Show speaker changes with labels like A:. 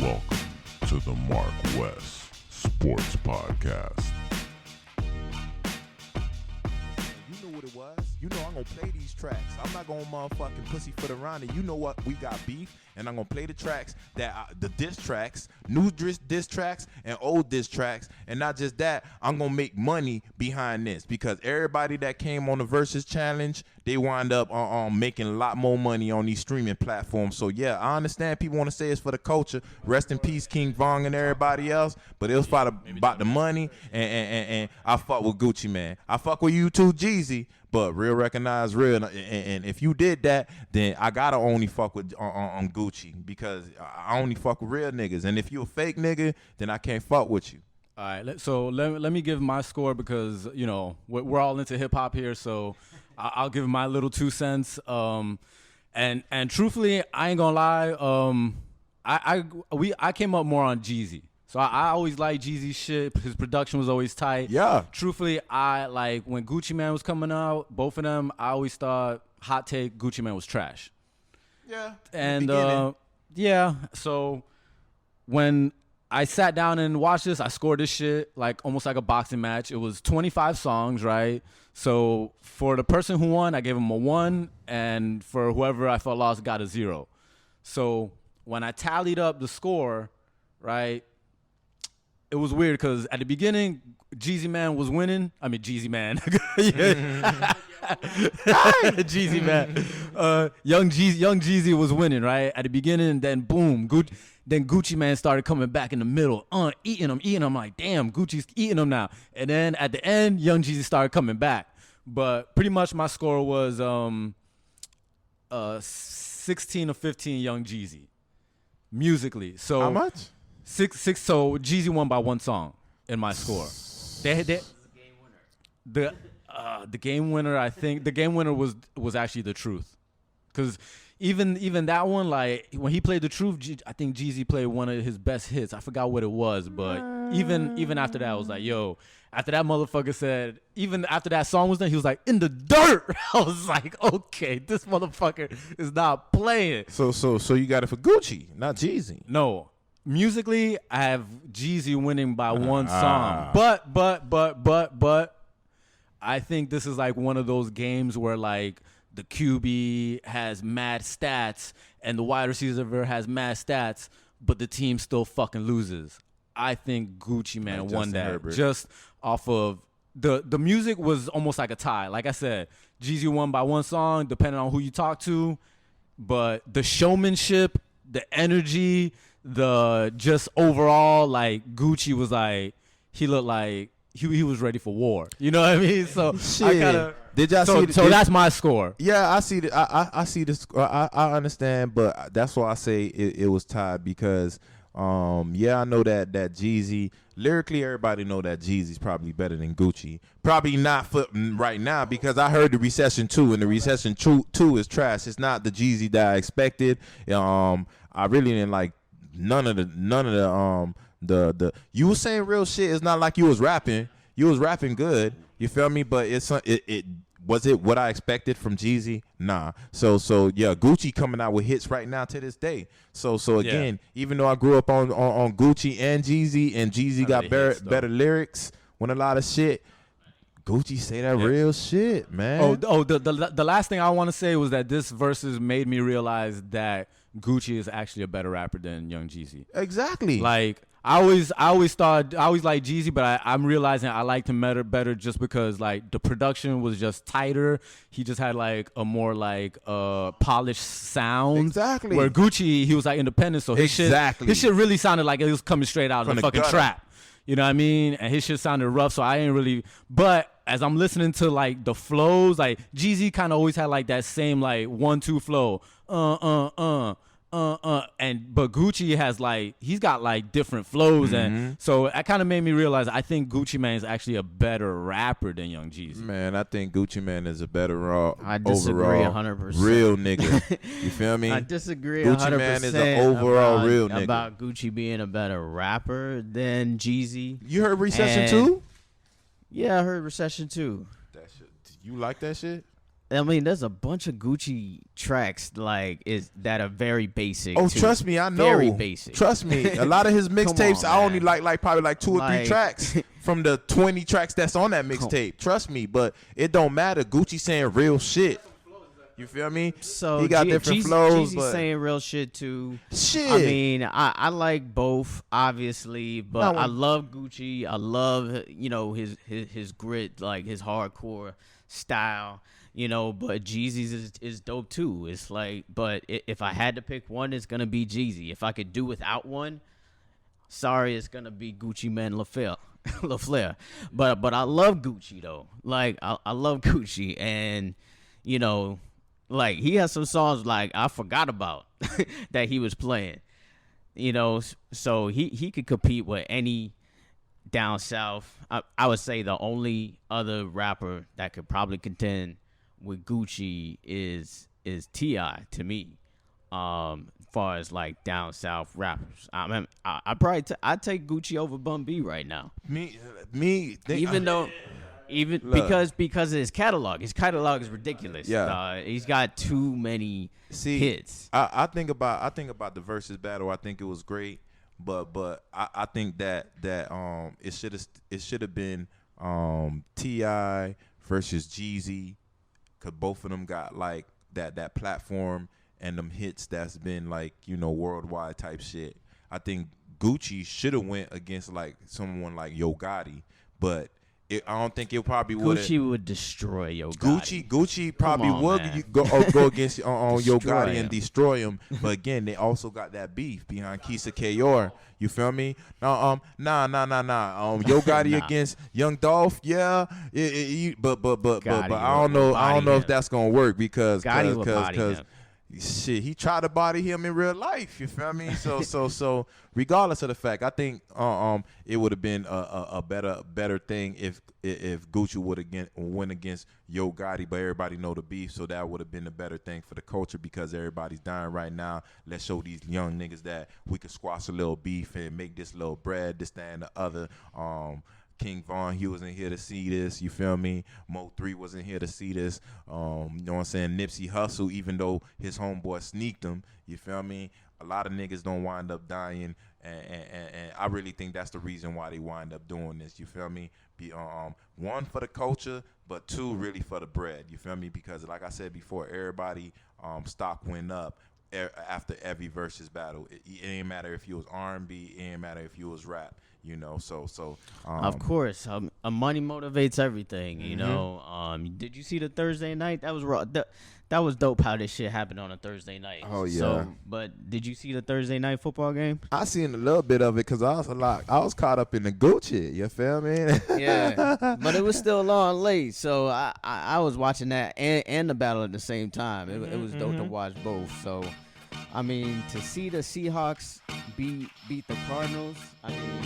A: Welcome to the MarcWes Sports Podcast.
B: You know what it was. You know I'm going to play these tracks. I'm not going to motherfucking pussyfoot around it. You know what? We got beef, and I'm going to play the tracks, the diss tracks, new diss tracks, and old diss tracks. And not just that, I'm going to make money behind this because everybody that came on the Verzuz Challenge, they wind up making a lot more money on these streaming platforms. So, yeah, I understand people want to say it's for the culture. Rest in peace, King Von and everybody else. But it was about the money, and I fuck with Gucci, man. I fuck with you too, Jeezy. But real recognize real, and if you did that, then I gotta only fuck with on Gucci because I only fuck with real niggas. And if you a fake nigga, then I can't fuck with you.
C: All right, so let me give my score because you know we're all into hip hop here, so I'll give my little 2 cents. And truthfully, I ain't gonna lie, I came up more on Jeezy. So I always liked Jeezy's shit. His production was always tight.
B: Yeah.
C: Truthfully, I like when Gucci Mane was coming out, both of them, I always thought, hot take, Gucci Mane was trash.
B: Yeah.
C: And yeah, so when I sat down and watched this, I scored this shit like almost like a boxing match. It was 25 songs, right? So for the person who won, I gave him a 1, and for whoever I felt lost, got a 0. So when I tallied up the score, right, it was weird because at the beginning, Jeezy Man was winning. I mean, Jeezy Man. Jeezy Man. Young Jeezy was winning, right? At the beginning, then boom, Gucci Man started coming back in the middle, eating him. I'm like, damn, Gucci's eating him now. And then at the end, Young Jeezy started coming back. But pretty much my score was 16 or 15 Young Jeezy, musically. So
B: how much?
C: 6. So Jeezy won by 1 song in my score. The game winner, I think the game winner was actually The Truth, because even that one, like when he played The Truth, I think Jeezy played one of his best hits. I forgot what it was, but even after that, I was like, yo. After that motherfucker said, even after that song was done, he was like, in the dirt. I was like, okay, this motherfucker is not playing.
B: So you got it for Gucci, not Jeezy.
C: No. Musically, I have Jeezy winning by 1 song. But I think this is like one of those games where like the QB has mad stats and the wide receiver has mad stats, but the team still fucking loses. I think Gucci Man
B: like
C: won that
B: Herbert.
C: Just off of the music was almost like a tie. Like I said, Jeezy won by 1 song, depending on who you talk to. But the showmanship, the energy, the just overall, like Gucci was like, he looked like he was ready for war. You know what I mean? So
B: shit. Did y'all see?
C: So that's my score.
B: Yeah, I see. I see this. I understand, but that's why I say it was tied because. Yeah, I know that Jeezy lyrically, everybody know that Jeezy's probably better than Gucci. Probably not for right now because I heard the Recession 2, and the Recession 2 is trash. It's not the Jeezy that I expected. I really didn't like none of the you was saying real shit. It's not like you was rapping. You was rapping good. You feel me? But it was it what I expected from Jeezy? Nah. So yeah, Gucci coming out with hits right now to this day. So again, even though I grew up on Gucci and Jeezy got better lyrics when a lot of shit, Gucci say that real shit, man.
C: The last thing I want to say was that this Verzuz made me realize that Gucci is actually a better rapper than Young Jeezy.
B: Exactly.
C: Like I always liked Jeezy, but I'm realizing I liked him better just because like the production was just tighter. He just had like a more like polished sound.
B: Exactly.
C: Where Gucci, he was like independent, so his shit really sounded like it was coming straight out of the fucking trap. You know what I mean? And his shit sounded rough, so I ain't really. But as I'm listening to like the flows, like Jeezy kind of always had like that same like 1-2 flow. But Gucci has like he's got like different flows, and so that kind of made me realize I think Gucci Mane is actually a better rapper than Young Jeezy.
B: Man, I think Gucci Mane is a better
D: I disagree
B: overall
D: 100%.
B: Real nigga. You feel me?
D: I disagree.
B: Gucci
D: 100%
B: Mane is an overall real nigga.
D: About Gucci being a better rapper than Jeezy.
B: You heard Recession 2?
D: Yeah, I heard Recession 2.
B: That shit. You like that shit?
D: I mean, there's a bunch of Gucci tracks that are very basic.
B: Oh,
D: too.
B: trust me, I know.
D: Very basic.
B: Trust me, a lot of his mixtapes, I only
D: man.
B: like probably like 2 or 3 tracks from the 20 tracks that's on that mixtape. Trust me, but it don't matter. Gucci saying real shit. You feel me?
D: So
B: he got different flows.
D: Jeezy's
B: but
D: saying real shit too.
B: Shit.
D: I mean, I like both, obviously, but I love Gucci. I love his grit, like his hardcore style. But Jeezy's is dope too. It's like, but if I had to pick one, it's gonna be Jeezy. If I could do without one, sorry, it's gonna be Gucci Man LaFleur. But I love Gucci though. Like I love Gucci, and like he has some songs like I forgot about that he was playing. So he could compete with any down south. I would say the only other rapper that could probably contend with Gucci is T.I. to me. As far as like down south rappers, I probably I'd take Gucci over Bun B right now. Because of his catalog. His catalog is ridiculous.
B: Yeah.
D: He's got too many hits.
B: I think about the Verzuz battle. I think it was great, but I think that it should have been T.I. versus Jeezy, cause both of them got like that platform and them hits that's been like worldwide type shit. I think Gucci should have went against like someone like Yo Gotti, but I don't think it probably would.
D: Gucci would destroy Yo Gotti.
B: Gucci probably would go against Yo Gotti and destroy him. But again, they also got that beef behind Keisha Kayor. You feel me? Nah. Yo Gotti against Young Dolph, yeah. But I don't know if that's gonna work because shit, he tried to body him in real life. You feel me? So regardless of the fact, I think it would have been a better thing if Gucci would win against Yo Gotti, but everybody know the beef, so that would have been a better thing for the culture because everybody's dying right now. Let's show these young niggas that we could squash a little beef and make this little bread, this, that, and the other. King Von, he wasn't here to see this, you feel me? Mo 3 wasn't here to see this. You know what I'm saying? Nipsey Hussle, even though his homeboy sneaked him, you feel me? A lot of niggas don't wind up dying, and I really think that's the reason why they wind up doing this, you feel me? One, for the culture, but 2, really for the bread, you feel me? Because like I said before, everybody stock went up after every versus battle. It ain't matter if you was R&B, it ain't matter if you was rap.
D: Of course, money motivates everything. Did you see the Thursday night? That was raw. That was dope how this shit happened on a Thursday night.
B: Oh yeah.
D: So, but did you see the Thursday night football game?
B: I seen a little bit of it because I was caught up in the Gucci. You feel me?
D: Yeah, but it was still long late, so I was watching that and the battle at the same time. It was dope to watch both. So, I mean, to see the Seahawks beat the Cardinals, I mean,